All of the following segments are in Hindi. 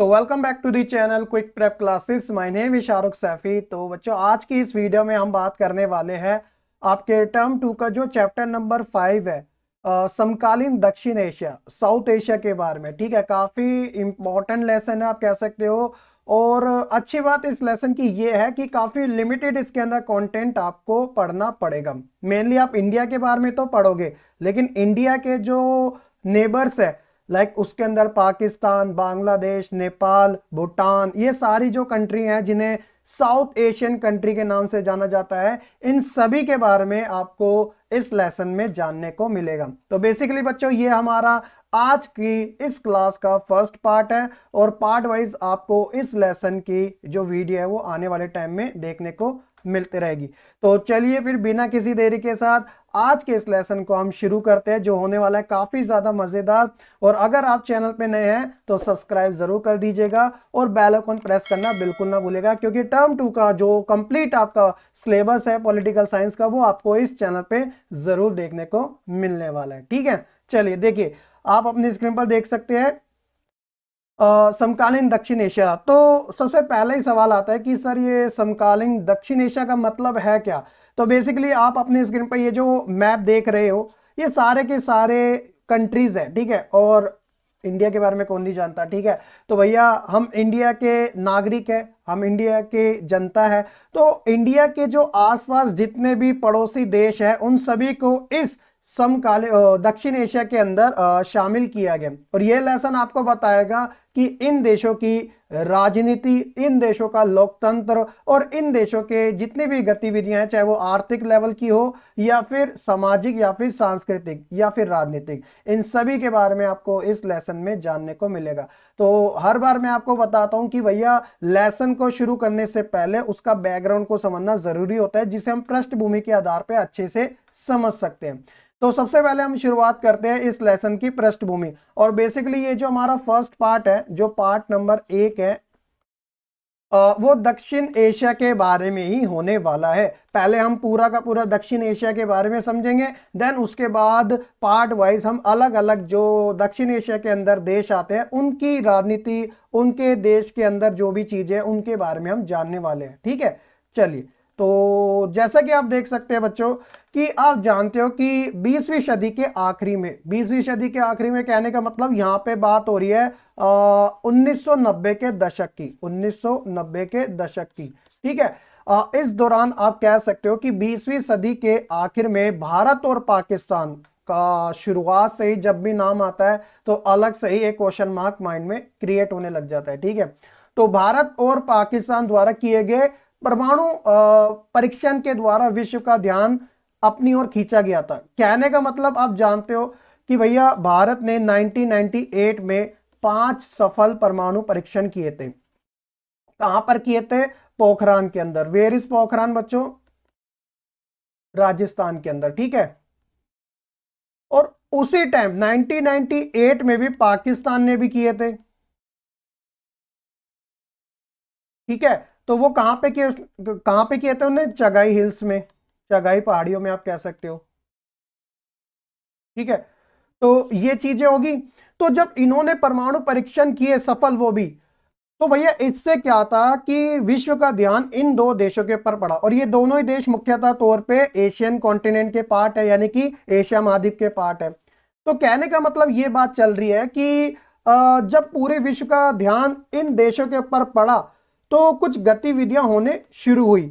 तो welcome back to the channel quick prep classes. My name is Shahrukh Saifi. तो बच्चों, आज की इस वीडियो में हम बात करने वाले हैं आपके टर्म 2 का जो चैप्टर नंबर 5 है, समकालीन दक्षिण एशिया, साउथ एशिया के बारे में। ठीक है, काफी इंपॉर्टेंट लेसन है आप कह सकते हो। और अच्छी बात इस लेसन की ये है कि काफी लिमिटेड इसके अंदर कंटेंट आपको पढ़ना पड़ेगा। मेनली आप इंडिया के बारे में तो पढ़ोगे, लेकिन इंडिया के जो नेबर्स है लाइक उसके अंदर पाकिस्तान, बांग्लादेश, नेपाल, भूटान, ये सारी जो कंट्री हैं जिन्हें साउथ एशियन कंट्री के नाम से जाना जाता है, इन सभी के बारे में आपको इस लेसन में जानने को मिलेगा। तो बेसिकली बच्चों, ये हमारा आज की इस क्लास का फर्स्ट पार्ट है और पार्ट वाइज आपको इस लेसन की जो वीडियो है वो आने वाले टाइम में देखने को मिलती रहेगी। तो चलिए फिर बिना किसी देरी के साथ आज के इस लेसन को हम शुरू करते हैं, जो होने वाला है काफी ज्यादा मजेदार। और अगर आप चैनल पे नए हैं तो सब्सक्राइब जरूर कर दीजिएगा और बेल आइकन प्रेस करना बिल्कुल ना भूलेगा, क्योंकि टर्म 2 का जो कंप्लीट आपका सिलेबस है पॉलिटिकल साइंस का, वो आपको इस चैनल पे जरूर देखने को मिलने वाला है। ठीक है, चलिए देखिए, आप अपनी स्क्रीन पर देख सकते हैं समकालीन दक्षिण एशिया। तो सबसे पहला ही सवाल आता है कि सर ये समकालीन दक्षिण एशिया का मतलब है क्या। तो बेसिकली आप अपने स्क्रीन पर ये जो मैप देख रहे हो, ये सारे के सारे कंट्रीज है। ठीक है, और इंडिया के बारे में कौन नहीं जानता। ठीक है, तो भैया हम इंडिया के नागरिक है, हम इंडिया के जनता है। तो इंडिया के जो आसपास जितने भी पड़ोसी देश है, उन सभी को इस समकालीन दक्षिण एशिया के अंदर शामिल किया गया। और यह लेसन आपको बताएगा कि इन देशों की राजनीति, इन देशों का लोकतंत्र और इन देशों के जितनी भी गतिविधियां हैं, चाहे वो आर्थिक लेवल की हो या फिर सामाजिक या फिर सांस्कृतिक या फिर राजनीतिक, इन सभी के बारे में आपको इस लेसन में जानने को मिलेगा। तो हर बार मैं आपको बताता हूं कि भैया लेसन को शुरू करने से पहले उसका बैकग्राउंड को समझना जरूरी होता है, जिसे हम पृष्ठभूमि के आधार पर अच्छे से समझ सकते हैं। तो सबसे पहले हम शुरुआत करते हैं इस लेसन की पृष्ठभूमि। और बेसिकली ये जो हमारा फर्स्ट पार्ट है, जो पार्ट नंबर 1 है, वो दक्षिण एशिया के बारे में ही होने वाला है। पहले हम पूरा का पूरा दक्षिण एशिया के बारे में समझेंगे, देन उसके बाद पार्ट वाइज हम अलग अलग जो दक्षिण एशिया के अंदर देश आते हैं, उनकी राजनीति, उनके देश के अंदर जो भी चीजें, उनके बारे में हम जानने वाले हैं। ठीक है, चलिए। तो जैसा कि आप देख सकते हैं बच्चों, कि आप जानते हो कि 20वीं सदी के आखिरी में, 20वीं सदी के आखिरी में कहने का मतलब यहां पे बात हो रही है 1990 के दशक की, 1990 के दशक की। ठीक है, इस दौरान आप कह सकते हो कि 20वीं सदी के आखिर में भारत और पाकिस्तान का शुरुआत से ही जब भी नाम आता है तो अलग से ही एक क्वेश्चन मार्क माइंड में क्रिएट होने लग जाता है। ठीक है, तो भारत और पाकिस्तान द्वारा किए गए परमाणु परीक्षण के द्वारा विश्व का ध्यान अपनी ओर खींचा गया था। कहने का मतलब आप जानते हो कि भैया भारत ने 1998 में 5 सफल परमाणु परीक्षण किए थे। कहां पर किए थे? पोखरान के अंदर। वेयर इज पोखरान बच्चों? राजस्थान के अंदर। ठीक है, और उसी टाइम 1998 में भी पाकिस्तान ने भी किए थे। ठीक है, तो वो कहां पे किए, कहां पे किए थे उन्हें? चगाई हिल्स में, चगाई पहाड़ियों में आप कह सकते हो। ठीक है, तो ये चीजें होगी। तो जब इन्होंने परमाणु परीक्षण किए सफल, वो भी, तो भैया इससे क्या था कि विश्व का ध्यान इन दो देशों के ऊपर पड़ा। और ये दोनों ही देश मुख्यतः तौर पे एशियन कॉन्टिनेंट के पार्ट है, यानी कि एशिया महाद्वीप के पार्ट है। तो कहने का मतलब ये बात चल रही है कि जब पूरे विश्व का ध्यान इन देशों के ऊपर पड़ा तो कुछ गतिविधियां होने शुरू हुई।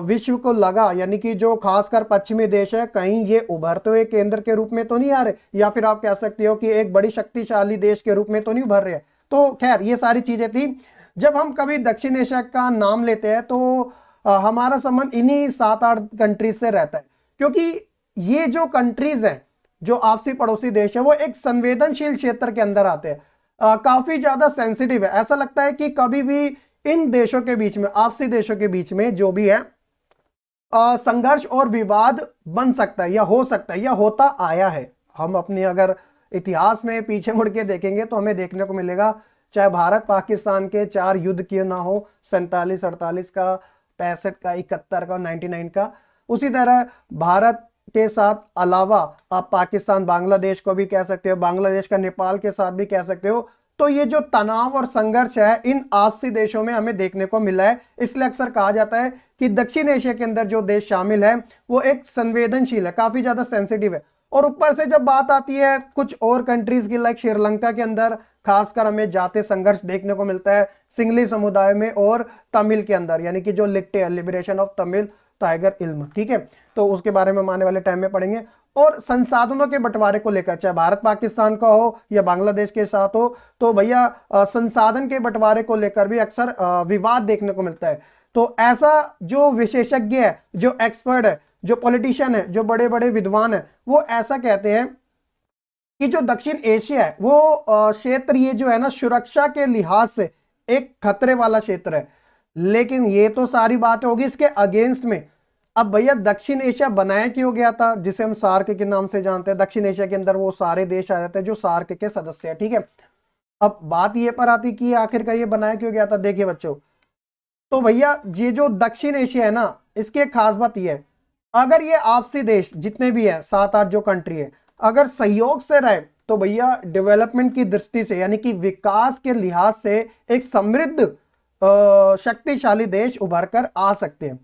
विश्व को लगा, यानी कि जो खासकर पश्चिमी देश है, कहीं ये उभरते हुए केंद्र के रूप में तो नहीं आ रहे, या फिर आप कह सकते हो कि एक बड़ी शक्तिशाली देश के रूप में तो नहीं उभर रहे। तो खैर ये सारी चीजें थी। जब हम कभी दक्षिण एशिया का नाम लेते हैं तो हमारा संबंध इन्हीं 7-8 कंट्रीज से रहता है, क्योंकि ये जो कंट्रीज हैं, जो आपसी पड़ोसी देश है, वो एक संवेदनशील क्षेत्र के अंदर आते हैं। काफी ज्यादा सेंसिटिव है। ऐसा लगता है कि कभी भी इन देशों के बीच में, आपसी देशों के बीच में जो भी है संघर्ष और विवाद बन सकता है या हो सकता है या होता आया है। हम अपनी अगर इतिहास में पीछे मुड़ के देखेंगे तो हमें देखने को मिलेगा, चाहे भारत पाकिस्तान के 4 युद्ध क्यों ना हो, 47, 48 का, 65 का, 71 का, 99 का, उसी तरह भारत के साथ अलावा आप पाकिस्तान बांग्लादेश को भी कह सकते हो, बांग्लादेश का नेपाल के साथ भी कह सकते हो, तो ये जो तनाव और संघर्ष है इन आपसी देशों में हमें देखने को मिला है। इसलिए अक्सर कहा जाता है कि दक्षिण एशिया के अंदर जो देश शामिल है वो एक संवेदनशील है, काफी ज्यादा सेंसिटिव है। और ऊपर से जब बात आती है कुछ और कंट्रीज की, लाइक श्रीलंका के अंदर खासकर हमें जातीय संघर्ष देखने को मिलता है सिंगली समुदाय में, और तमिल के अंदर, यानी कि जो लिट्टे है, लिबरेशन ऑफ तमिल टाइगर इल्म, ठीक है, तो उसके बारे में हम आने वाले टाइम में पढ़ेंगे। और संसाधनों के बंटवारे को लेकर, चाहे भारत पाकिस्तान का हो या बांग्लादेश के साथ हो, तो भैया संसाधन के बंटवारे को लेकर भी अक्सर विवाद देखने को मिलता है। तो ऐसा जो विशेषज्ञ है, जो एक्सपर्ट है, जो पॉलिटिशियन है, जो बड़े बड़े विद्वान है, वो ऐसा कहते हैं कि जो दक्षिण एशिया है वो क्षेत्र ये जो है ना सुरक्षा के लिहाज से एक खतरे वाला क्षेत्र है। लेकिन ये तो सारी बात होगी इसके अगेंस्ट में। अब भैया दक्षिण एशिया बनाया क्यों गया था, जिसे हम सार्क के नाम से जानते हैं। दक्षिण एशिया के अंदर वो सारे देश आ जाते हैं जो सार्क के सदस्य हैं, ठीक है। अब बात ये पर आती कि आखिरकार ये बनाया क्यों गया था। देखिए बच्चों, तो भैया ये जो दक्षिण एशिया है ना, इसकी एक खास बात ये है, अगर ये आपसी देश जितने भी है 7-8 जो कंट्री है, अगर सहयोग से रहे तो भैया डेवलपमेंट की दृष्टि से, यानी कि विकास के लिहाज से एक समृद्ध शक्तिशाली देश उभर कर आ सकते हैं।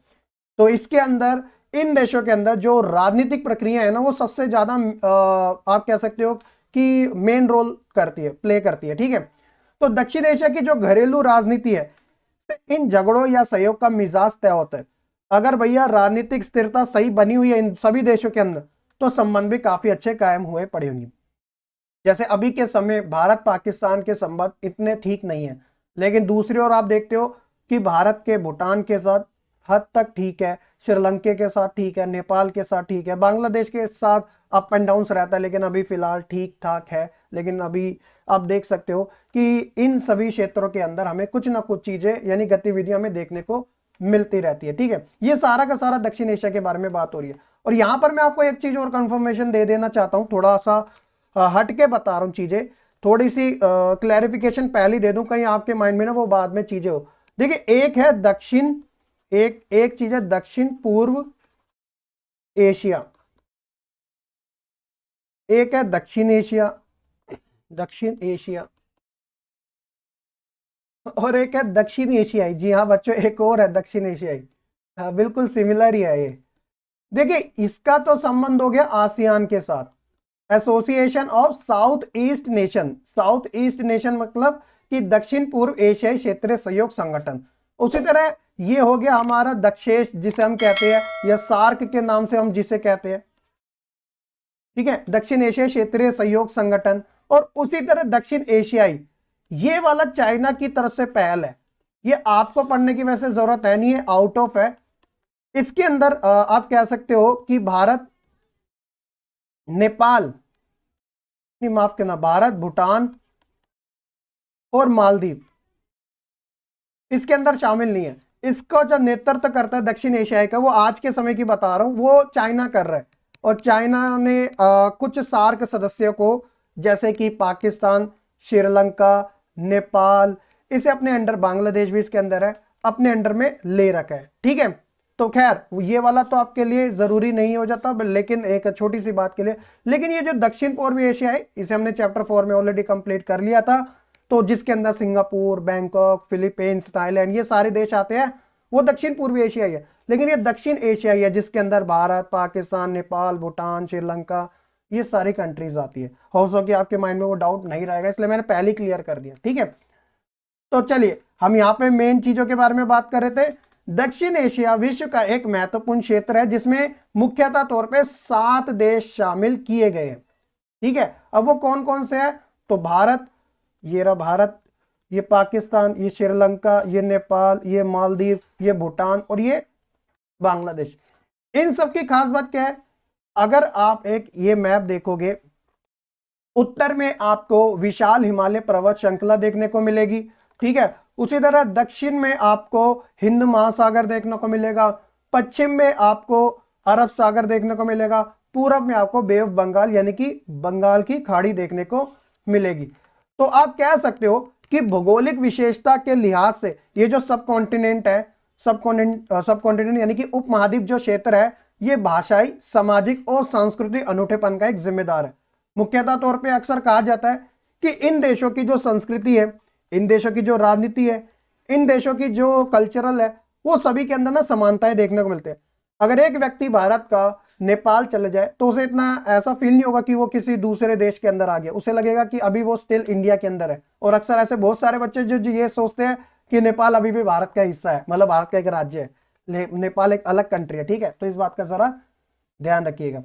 तो इसके अंदर, इन देशों के अंदर जो राजनीतिक प्रक्रिया है ना वो सबसे ज्यादा आप कह सकते हो कि मेन रोल करती है, प्ले करती है, ठीक है। तो दक्षिण एशिया की जो घरेलू राजनीति है, इन झगड़ों या सहयोग का मिजाज तय होता है। अगर भैया राजनीतिक स्थिरता सही बनी हुई है इन सभी देशों के अंदर, तो संबंध भी काफी अच्छे कायम हुए पड़े होंगे। जैसे अभी के समय भारत पाकिस्तान के संबंध इतने ठीक नहीं है, लेकिन दूसरी ओर आप देखते हो कि भारत के भूटान के साथ हद तक ठीक है, श्रीलंका के साथ ठीक है, नेपाल के साथ ठीक है, बांग्लादेश के साथ अप एंड डाउन रहता है, लेकिन अभी फिलहाल ठीक ठाक है। लेकिन अभी आप देख सकते हो कि इन सभी क्षेत्रों के अंदर हमें कुछ ना कुछ चीजें यानी गतिविधियां हमें देखने को मिलती रहती है, ठीक है। ये सारा का सारा दक्षिण एशिया के बारे में बात हो रही है। और यहां पर मैं आपको एक चीज और कंफर्मेशन दे देना चाहता हूं, थोड़ा सा हट के बता रहा हूं चीजें, थोड़ी सी क्लैरिफिकेशन पहले दे दूं, कहीं आपके माइंड में ना वो बाद में चीजें हो। देखिए, एक है दक्षिण, एक चीज है दक्षिण पूर्व एशिया, एक है दक्षिण एशिया, दक्षिण एशिया, और एक है दक्षिण एशियाई। जी हाँ बच्चों, एक और है दक्षिण एशियाई। हाँ, बिल्कुल सिमिलर ही है ये। देखिए, इसका तो संबंध हो गया आसियान के साथ, association of south east nation. South east nation मतलब कि दक्षिण पूर्व एशियाई क्षेत्रीय सहयोग संगठन। उसी तरह ये हो गया हमारा दक्षेश, जिसे हम कहते हैं, या सार्क के नाम से हम जिसे कहते हैं, ठीक है, दक्षिण एशिया क्षेत्रीय सहयोग संगठन। और उसी तरह दक्षिण एशियाई, ये वाला चाइना की तरफ से पहल है। ये आपको पढ़ने की वैसे जरूरत है नहीं है, आउट ऑफ है। इसके अंदर आप कह सकते हो कि भारत, नेपाल, माफ करना, भारत, भूटान और मालदीव इसके अंदर शामिल नहीं है। इसका जो नेतृत्व करता है दक्षिण एशिया का, वो आज के समय की बता रहा हूं, वो चाइना कर रहा है। और चाइना ने कुछ सार्क सदस्यों को, जैसे कि पाकिस्तान, श्रीलंका, नेपाल, इसे अपने अंडर, बांग्लादेश भी इसके अंदर है, अपने अंडर में ले रखा है, ठीक है। तो खैर ये वाला तो आपके लिए जरूरी नहीं हो जाता, लेकिन एक छोटी सी बात के लिए, लेकिन ये जो दक्षिण पूर्वी एशिया है, इसे हमने चैप्टर 4 में ऑलरेडी कंप्लीट कर लिया था। तो जिसके अंदर सिंगापुर, बैंकॉक, फिलीपींस, थाईलैंड, ये सारे देश आते हैं, वो दक्षिण पूर्वी एशिया है। लेकिन ये दक्षिण एशिया है जिसके अंदर भारत, पाकिस्तान, नेपाल, भूटान, श्रीलंका, ये सारी कंट्रीज आती है। हो सके कि आपके माइंड में वो डाउट नहीं रहेगा, इसलिए मैंने पहले ही क्लियर कर दिया, ठीक है। तो चलिए, हम यहाँ पे मेन चीजों के बारे में बात कर रहे थे। दक्षिण एशिया विश्व का एक महत्वपूर्ण क्षेत्र है जिसमें मुख्यतः तौर पे 7 देश शामिल किए गए हैं, ठीक है। अब वो कौन कौन से हैं, तो भारत, ये रहा भारत, ये पाकिस्तान, ये श्रीलंका, ये नेपाल, ये मालदीव, ये भूटान और ये बांग्लादेश। इन सब की खास बात क्या है, अगर आप एक ये मैप देखोगे, उत्तर में आपको विशाल हिमालय पर्वत श्रृंखला देखने को मिलेगी, ठीक है। उसी तरह दक्षिण में आपको हिंद महासागर देखने को मिलेगा, पश्चिम में आपको अरब सागर देखने को मिलेगा, पूरब में आपको बे ऑफ बंगाल यानी कि बंगाल की खाड़ी देखने को मिलेगी। तो आप कह सकते हो कि भौगोलिक विशेषता के लिहाज से ये जो सब कॉन्टिनेंट है, सब कॉन्टिनेंट यानी कि उपमहाद्वीप जो क्षेत्र है, ये भाषाई, सामाजिक और सांस्कृतिक अनूठेपन का एक जिम्मेदार है। मुख्यतः तौर पे अक्सर कहा जाता है कि इन देशों की जो संस्कृति है, इन देशों की जो राजनीति है, इन देशों की जो कल्चरल है, वो सभी के अंदर ना समानताएं देखने को मिलते हैं। अगर एक व्यक्ति भारत का नेपाल चले जाए तो उसे इतना ऐसा फील नहीं होगा कि वो किसी दूसरे देश के अंदर आ गया, उसे लगेगा कि अभी वो स्टिल इंडिया के अंदर है। और अक्सर ऐसे बहुत सारे बच्चे जो ये सोचते हैं कि नेपाल अभी भी भारत का हिस्सा है, मतलब भारत का एक राज्य है, नेपाल एक अलग कंट्री है। ठीक है, तो इस बात का जरा ध्यान रखिएगा।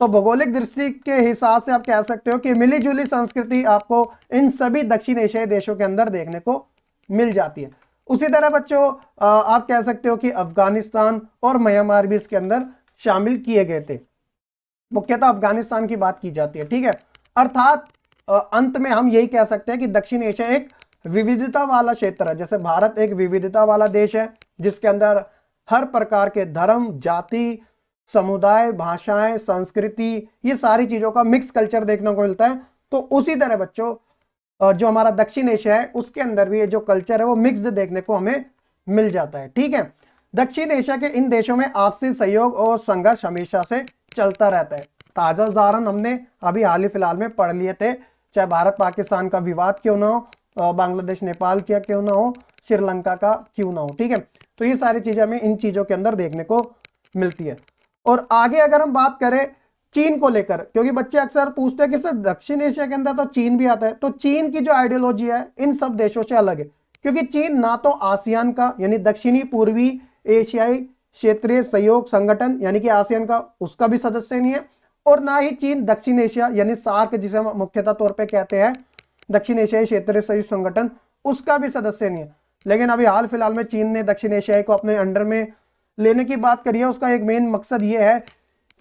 तो भौगोलिक दृष्टि के हिसाब से आप कह सकते हो कि मिली जुली संस्कृति आपको इन सभी दक्षिण एशियाई देशों के अंदर देखने को मिल जाती है। उसी तरह बच्चों आप कह सकते हो कि अफगानिस्तान और म्यांमार भी इसके अंदर शामिल किए गए थे। मुख्यतः अफगानिस्तान की बात की जाती है। ठीक है, अर्थात अंत में हम यही कह सकते हैं कि दक्षिण एशिया एक विविधता वाला क्षेत्र है। जैसे भारत एक विविधता वाला देश है जिसके अंदर हर प्रकार के धर्म, जाति, समुदाय, भाषाएं, संस्कृति, ये सारी चीजों का मिक्स कल्चर देखने को मिलता है। तो उसी तरह बच्चों जो हमारा दक्षिण एशिया है उसके अंदर भी ये जो कल्चर है वो मिक्स्ड देखने को हमें मिल जाता है। ठीक है, दक्षिण एशिया के इन देशों में आपसी सहयोग और संघर्ष हमेशा से चलता रहता है। ताजा उदाहरण हमने अभी हाल ही फिलहाल में पढ़ लिए थे, चाहे भारत पाकिस्तान का विवाद क्यों ना हो, बांग्लादेश नेपाल का क्यों ना हो, श्रीलंका का क्यों ना हो। ठीक है, तो ये सारी चीजें हमें इन चीजों के अंदर देखने को मिलती है। और आगे अगर हम बात करें चीन को लेकर, क्योंकि बच्चे अक्सर पूछते हैं कि सर दक्षिण एशिया के अंदर तो चीन भी आता है, तो चीन की जो आइडियोलॉजी है इन सब देशों से अलग है, क्योंकि चीन ना तो आसियान का यानी दक्षिणी पूर्वी एशियाई क्षेत्रीय सहयोग संगठन यानी कि आसियान का उसका भी सदस्य नहीं है, और ना ही चीन दक्षिण एशिया यानी सार्क जिसे हम मुख्यतः तौर पे कहते हैं दक्षिण एशियाई क्षेत्रीय सहयोग संगठन, उसका भी सदस्य नहीं है। लेकिन अभी हाल फिलहाल में चीन ने दक्षिण एशियाई को अपने अंडर में लेने की बात करी है। उसका एक मेन मकसद ये है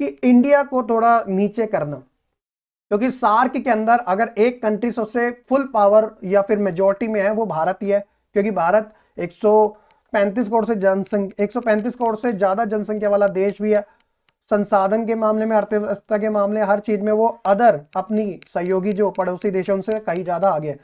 कि इंडिया को थोड़ा नीचे करना, क्योंकि सार्क के अंदर अगर एक कंट्री सबसे फुल पावर या फिर मेजोरिटी में है वो भारत ही है, क्योंकि भारत 135 करोड़ से 135 करोड़ से ज्यादा जनसंख्या वाला देश भी है। संसाधन के मामले में, अर्थव्यवस्था के मामले, हर चीज में वो अदर अपनी सहयोगी जो पड़ोसी देशों से कहीं ज्यादा आगे है।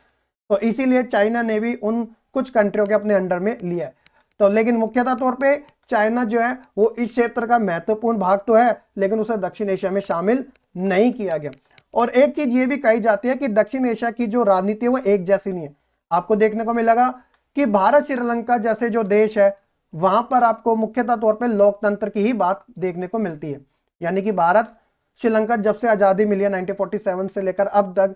तो इसीलिए चाइना ने भी उन कुछ कंट्रियों के अपने अंडर में लिया है। तो लेकिन मुख्यतः तौर पे चाइना जो है वो इस क्षेत्र का महत्वपूर्ण भाग तो है, लेकिन उसे दक्षिण एशिया में शामिल नहीं किया गया। और एक चीज ये भी कही जाती है कि दक्षिण एशिया की जो राजनीति है वो एक जैसी नहीं है। आपको देखने को मिलेगा कि भारत श्रीलंका जैसे जो देश है वहां पर आपको मुख्यतः तौर पर लोकतंत्र की ही बात देखने को मिलती है। यानी कि भारत श्रीलंका जब से आजादी मिली है 1947 से लेकर अब तक,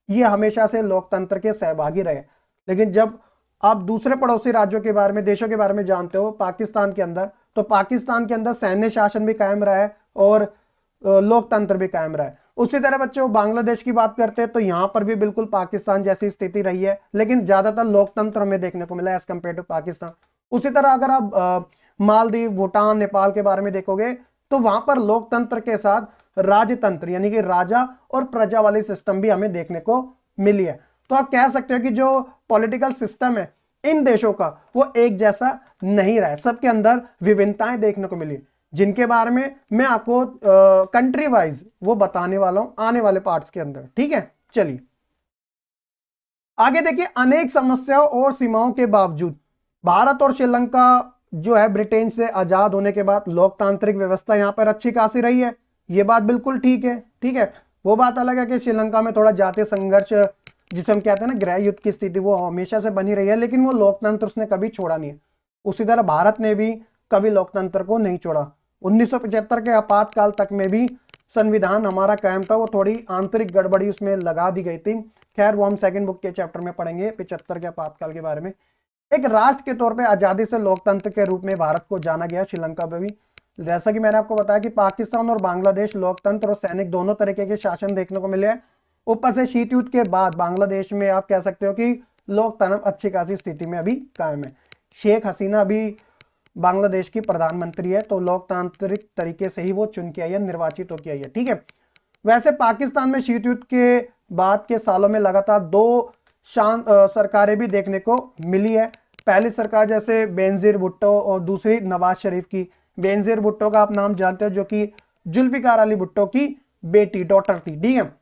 ये हमेशा से लोकतंत्र के सहभागी रहे। लेकिन जब आप दूसरे पड़ोसी राज्यों के बारे में, देशों के बारे में जानते हो, पाकिस्तान के अंदर, तो पाकिस्तान के अंदर सैन्य शासन भी कायम रहा है और लोकतंत्र भी कायम रहा है। उसी तरह बच्चों बांग्लादेश की बात करते हैं तो यहां पर भी बिल्कुल पाकिस्तान जैसी स्थिति रही है, लेकिन ज्यादातर लोकतंत्र हमें देखने को मिला है एज कम्पेयर टू पाकिस्तान। उसी तरह अगर आप मालदीव, भूटान, नेपाल के बारे में देखोगे तो वहां पर लोकतंत्र के साथ राजतंत्र यानी कि राजा और प्रजा वाली सिस्टम भी हमें देखने को मिली है। तो आप कह सकते हो कि जो पॉलिटिकल सिस्टम है इन देशों का वो एक जैसा नहीं रहा है, सबके अंदर विभिन्नताएं देखने को मिली, जिनके बारे में मैं आपको कंट्री वाइज वो बताने वाला हूं आने वाले पार्ट्स के अंदर। ठीक है, चलिए आगे देखिए। अनेक समस्याओं और सीमाओं के बावजूद भारत और श्रीलंका जो है ब्रिटेन से आजाद होने के बाद लोकतांत्रिक व्यवस्था यहां पर अच्छी खासी रही है, ये बात बिल्कुल ठीक है। ठीक है, वो बात अलग है कि श्रीलंका में थोड़ा जातीय संघर्ष जिसे हम कहते हैं ना गृह युद्ध की स्थिति, वो हमेशा से बनी रही है, लेकिन वो लोकतंत्र उसने कभी छोड़ा नहीं है। उसी तरह भारत ने भी कभी लोकतंत्र को नहीं छोड़ा। 1975 के आपातकाल तक में भी संविधान हमारा कायम था, वो थोड़ी आंतरिक गड़बड़ी उसमें लगा दी गई थी। खैर वो हम सेकंड बुक के चैप्टर में पढ़ेंगे 75 के आपातकाल के बारे में। एक राष्ट्र के तौर पे आजादी से लोकतंत्र के रूप में भारत को जाना गया, श्रीलंका में भी। जैसा कि मैंने आपको बताया कि पाकिस्तान और बांग्लादेश लोकतंत्र और सैनिक दोनों तरीके के शासन देखने को मिले हैं। ऊपर से शीत युद्ध के बाद बांग्लादेश में आप कह सकते हो कि लोकतंत्र अच्छी खासी स्थिति में अभी कायम है। शेख हसीना अभी बांग्लादेश की प्रधानमंत्री है, तो लोकतांत्रिक तरीके से ही वो चुन के आई है, निर्वाचित होकर आई है। ठीक है, वैसे पाकिस्तान में शीत युद्ध के बाद के सालों में लगातार दो सरकारें भी देखने को मिली है। पहली सरकार जैसे बेनजीर भुट्टो और दूसरी नवाज शरीफ की। बेनजीर भुट्टो का आप नाम जानते हो, जो कि जुल्फिकार अली भुट्टो की बेटी, डॉटर थी। ठीक है,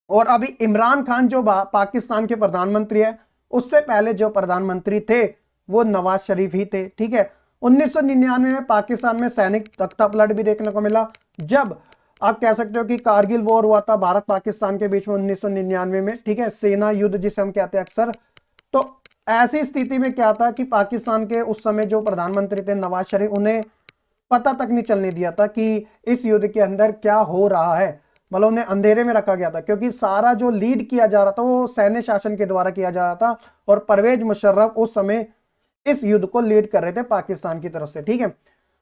और अभी इमरान खान जो पाकिस्तान के प्रधानमंत्री है, उससे पहले जो प्रधानमंत्री थे वो नवाज शरीफ ही थे। ठीक है, 1999 में पाकिस्तान में सैनिक तख्तापलट भी देखने को मिला, जब आप कह सकते हो कि कारगिल वॉर हुआ था भारत पाकिस्तान के बीच में 1999 में, ठीक है, सेना युद्ध जिसे हम कहते हैं अक्सर। तो ऐसी स्थिति में क्या था कि पाकिस्तान के उस समय जो प्रधानमंत्री थे नवाज शरीफ, उन्हें पता तक नहीं चलने दिया था कि इस युद्ध के अंदर क्या हो रहा है, मतलब उन्हें अंधेरे में रखा गया था, क्योंकि सारा जो लीड किया जा रहा था वो सैन्य शासन के द्वारा किया जा रहा था, और परवेज मुशर्रफ उस समय इस युद्ध को लीड कर रहे थे पाकिस्तान की तरफ से, ठीक है।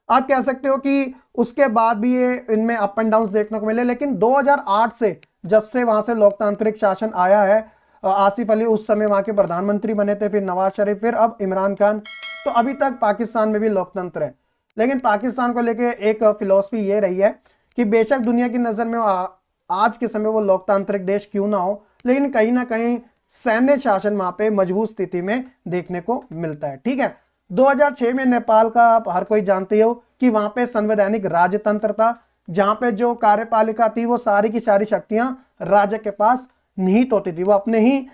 आप कह सकते हो कि उसके बाद भी ये इनमें अप एंड डाउन देखने को मिले, लेकिन 2008 से जब से वहां से लोकतांत्रिक शासन आया है, आसिफ अली उस समय वहां के प्रधानमंत्री बने थे, फिर नवाज शरीफ, फिर अब इमरान खान, तो अभी तक पाकिस्तान में भी लोकतंत्र है। लेकिन पाकिस्तान को लेके एक फिलॉसफी ये रही है कि बेशक दुनिया की नजर में आज के समय वो लोकतांत्रिक देश क्यों ना हो, लेकिन कहीं ना कहीं सैन्य शासन वहां पे मजबूत स्थिति में देखने को मिलता है, ठीक है। 2006 में नेपाल का आप हर कोई जानते हो कि वहां पे संवैधानिक राजतंत्र था, जहां पे जो कार्यपालिका थी वो सारी की सारी शक्तियां राज्य के पास निहित होती थी। वो अपने ही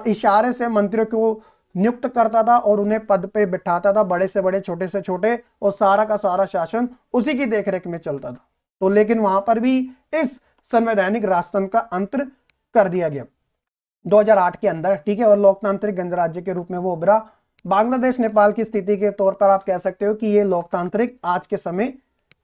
इशारे से मंत्रियों को नियुक्त करता था और उन्हें पद पे बिठाता था, बड़े से बड़े छोटे से छोटे, और सारा का सारा शासन उसी की देखरेख में चलता था। तो लेकिन वहां पर भी इस संवैधानिक राजतंत्र का अंत कर दिया गया 2008 के अंदर, ठीक है, और लोकतांत्रिक गणराज्य के रूप में वो उभरा। बांग्लादेश नेपाल की स्थिति के तौर पर आप कह सकते हो कि ये लोकतांत्रिक आज के समय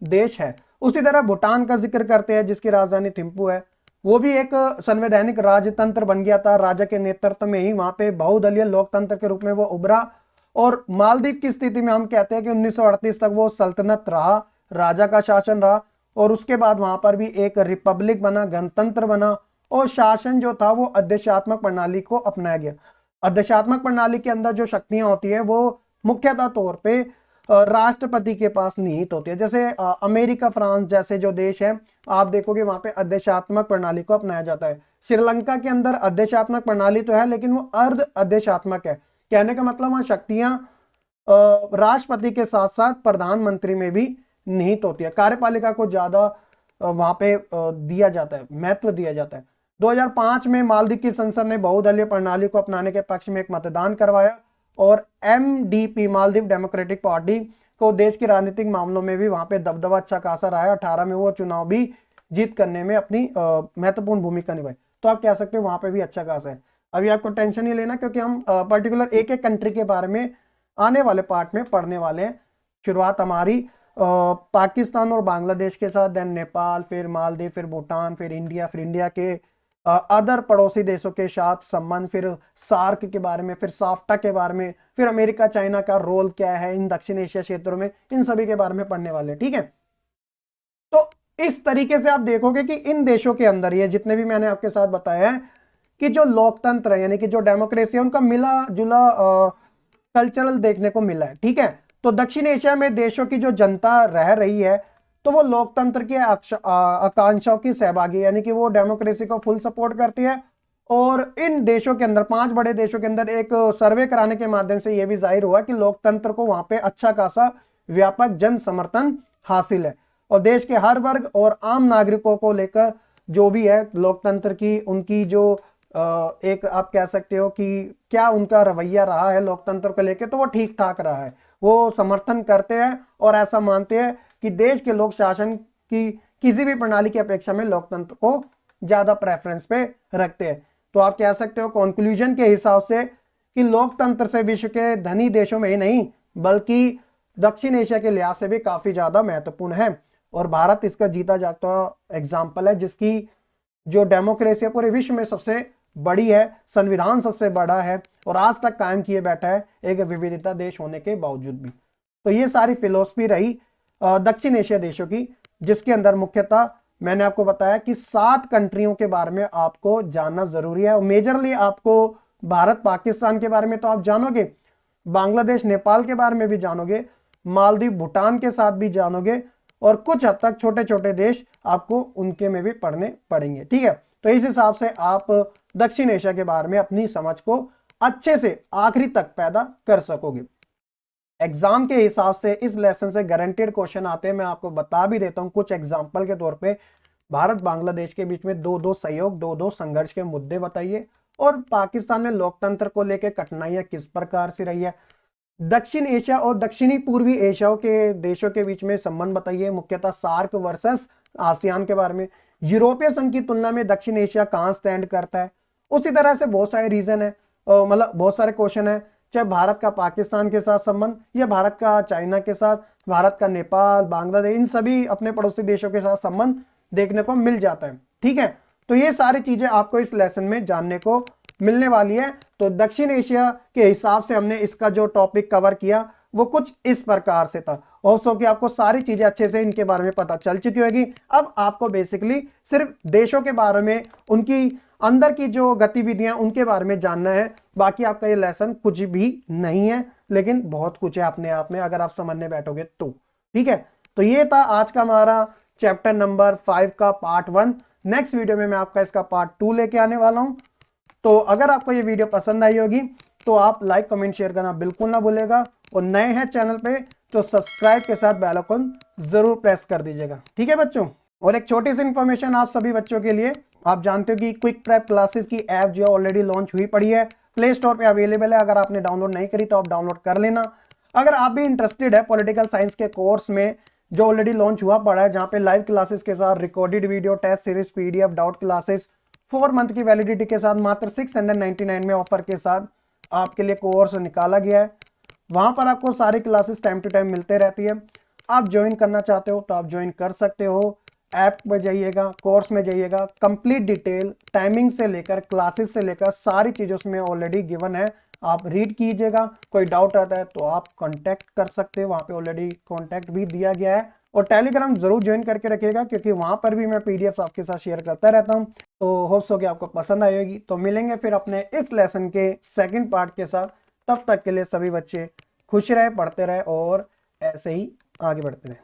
देश है। उसी तरह भूटान का जिक्र करते हैं जिसकी राजधानी थिम्पू है, वो भी एक संवैधानिक राजतंत्र बन गया था, राजा के नेतृत्व में ही वहां पे बहुदलीय लोकतंत्र के रूप में वो उभरा। और मालदीव की स्थिति में हम कहते हैं कि 1938 तक वो सल्तनत रहा, राजा का शासन रहा, और उसके बाद वहां पर भी एक रिपब्लिक बना, गणतंत्र बना, और शासन जो था वो अध्यक्षात्मक प्रणाली को अपनाया गया। अध्यक्षात्मक प्रणाली के अंदर जो शक्तियां होती है वो मुख्यतः तौर पे राष्ट्रपति के पास निहित होती है। जैसे अमेरिका, फ्रांस जैसे जो देश है, आप देखोगे वहां पे अध्यक्षात्मक प्रणाली को अपनाया जाता है। श्रीलंका के अंदर अध्यक्षात्मक प्रणाली तो है, लेकिन वो अर्ध अध्यक्षात्मक है। कहने का मतलब वहां शक्तियां राष्ट्रपति के साथ साथ प्रधानमंत्री में भी निहित होती है। कार्यपालिका को ज्यादा वहां पे दिया जाता है, महत्व दिया जाता है। 2005 में मालदीव की संसद ने बहुदलीय प्रणाली को अपनाने के पक्ष में एक मतदान करवाया, और MDP मालदीव डेमोक्रेटिक पार्टी को देश के राजनीतिक मामलों में भी वहां पे दबदबा अच्छा खासा रहा है। 18 में वो चुनाव भी जीत करने में अपनी महत्वपूर्ण भूमिका निभाई। तो आप कह सकते हो वहां पे भी अच्छा खासा है। अभी आपको टेंशन नहीं लेना, क्योंकि हम पर्टिकुलर एक एक कंट्री के बारे में आने वाले पार्ट में पढ़ने वाले हैं। शुरुआत हमारी पाकिस्तान और बांग्लादेश के साथ, देन नेपाल, फिर मालदीव, फिर भूटान, फिर इंडिया के अदर पड़ोसी देशों के साथ संबंध, फिर सार्क के बारे में, फिर साफ्टा के बारे में, फिर अमेरिका चाइना का रोल क्या है इन दक्षिण एशिया क्षेत्रों में, इन सभी के बारे में पढ़ने वाले हैं, ठीक है। तो इस तरीके से आप देखोगे कि इन देशों के अंदर ये जितने भी मैंने आपके साथ बताया है कि जो लोकतंत्र है, यानी कि जो डेमोक्रेसी है, उनका मिला जुला कल्चरल देखने को मिला है, ठीक है। तो दक्षिण एशिया में देशों की जो जनता रह रही है, तो वो लोकतंत्र की आकांक्षाओं की सहभागी, यानी कि वो डेमोक्रेसी को फुल सपोर्ट करती है। और इन देशों के अंदर, 5 बड़े देशों के अंदर एक सर्वे कराने के माध्यम से यह भी जाहिर हुआ कि लोकतंत्र को वहां पे अच्छा खासा व्यापक जन समर्थन हासिल है, और देश के हर वर्ग और आम नागरिकों को लेकर जो भी है लोकतंत्र की उनकी जो एक आप कह सकते हो कि क्या उनका रवैया रहा है लोकतंत्र को लेकर, तो वो ठीक ठाक रहा है। वो समर्थन करते हैं और ऐसा मानते हैं कि देश के लोक शासन की किसी भी प्रणाली की अपेक्षा में लोकतंत्र को ज्यादा प्रेफरेंस पे रखते हैं। तो आप कह सकते हो कंक्लूजन के हिसाब से कि लोकतंत्र से विश्व के धनी देशों में ही नहीं बल्कि दक्षिण एशिया के लिहाज से भी काफी ज्यादा महत्वपूर्ण है, और भारत इसका जीता जागता एग्जाम्पल है, जिसकी जो डेमोक्रेसी पूरे विश्व में सबसे बड़ी है, संविधान सबसे बड़ा है, और आज तक कायम किए बैठा है एक विविधता देश होने के बावजूद भी। तो ये सारी फिलोसफी रही दक्षिण एशिया देशों की, जिसके अंदर मुख्यतः मैंने आपको बताया कि 7 कंट्रियों के बारे में आपको जानना जरूरी है। मेजरली आपको भारत पाकिस्तान के बारे में तो आप जानोगे, बांग्लादेश नेपाल के बारे में भी जानोगे, मालदीव भूटान के साथ भी जानोगे, और कुछ हद तक छोटे छोटे देश आपको उनके में भी पढ़ने पड़ेंगे, ठीक है। तो इस हिसाब से आप दक्षिण एशिया के बारे में अपनी समझ को अच्छे से आखिरी तक पैदा कर सकोगे। एग्जाम के हिसाब से इस लेसन से गारंटेड क्वेश्चन आते हैं, मैं आपको बता भी देता हूं कुछ एग्जाम्पल के तौर पे। भारत बांग्लादेश के बीच में 2-2 सहयोग, 2-2 संघर्ष के मुद्दे बताइए, और पाकिस्तान में लोकतंत्र को लेकर कठिनाइयां किस प्रकार से रही है। दक्षिण एशिया और दक्षिणी पूर्वी एशिया के देशों के बीच में संबंध बताइए, मुख्यतः सार्क वर्सेस आसियान के बारे में, यूरोपीय संघ की तुलना में दक्षिण एशिया कहाँ स्टैंड करता है। उसी तरह से बहुत सारे रीजन है, मतलब बहुत सारे क्वेश्चन है, चाहे भारत का पाकिस्तान के साथ संबंध या भारत का चाइना के साथ, भारत का नेपाल, बांग्लादेश, इन सभी अपने पड़ोसी देशों के साथ संबंध देखने को मिल जाता है। ठीक है, तो ये सारी चीजें आपको इस लेसन में जानने को मिलने वाली है। तो दक्षिण एशिया के हिसाब से हमने इसका जो टॉपिक कवर किया वो कुछ इस प्रकार से था। होप्स कि आपको सारी चीजें अच्छे से इनके बारे में पता चल चुकी होगी। अब आपको बेसिकली सिर्फ देशों के बारे में, उनकी अंदर की जो गतिविधियां उनके बारे में जानना है। बाकी आपका ये लेसन कुछ भी नहीं है, लेकिन बहुत कुछ है अपने आप में अगर आप समझने बैठोगे तो। ठीक है, तो ये था आज का हमारा चैप्टर नंबर 5 का पार्ट 1। नेक्स्ट वीडियो में मैं आपका इसका पार्ट 2 लेके आने वाला हूं। तो अगर आपको ये वीडियो पसंद आई होगी तो आप लाइक कमेंट शेयर करना बिल्कुल ना भूलेगा, और नए हैं चैनल पे तो सब्सक्राइब के साथ बेल आइकन जरूर प्रेस कर दीजिएगा। ठीक है बच्चों, और एक छोटी सी इंफॉर्मेशन आप सभी बच्चों के लिए, आप जानते हो कि क्विक प्रेप क्लासेस की ऐप जो है ऑलरेडी लॉन्च हुई पड़ी है, प्ले स्टोर पे अवेलेबल है। अगर आपने डाउनलोड नहीं करी तो आप डाउनलोड कर लेना। अगर आप भी इंटरेस्टेड है पॉलिटिकल साइंस के कोर्स में जो ऑलरेडी लॉन्च हुआ पड़ा है, जहां पे लाइव क्लासेस के साथ recorded video, test series, PDF, doubt classes, 4 month की वैलिडिटी के साथ मात्र 699 में ऑफर के साथ आपके लिए कोर्स निकाला गया है। वहां पर आपको सारी क्लासेस टाइम टू टाइम मिलते रहती है। आप ज्वाइन करना चाहते हो तो आप ज्वाइन कर सकते हो। ऐप में जाइएगा, कोर्स में जाइएगा, कंप्लीट डिटेल टाइमिंग से लेकर क्लासेस से लेकर सारी चीज़ें उसमें ऑलरेडी गिवन है। आप रीड कीजिएगा, कोई डाउट आता है तो आप कांटेक्ट कर सकते हो, वहाँ पे ऑलरेडी कांटेक्ट भी दिया गया है। और टेलीग्राम जरूर ज्वाइन करके रखिएगा, क्योंकि वहाँ पर भी मैं पीडीएफ आपके साथ शेयर करता रहता हूँ। तो होप्स हो कि आपको पसंद आई होगी। तो मिलेंगे फिर अपने इस लेसन के सेकेंड पार्ट के साथ। तब तक के लिए सभी बच्चे खुश रहे, पढ़ते रहे और ऐसे ही आगे बढ़ते रहे।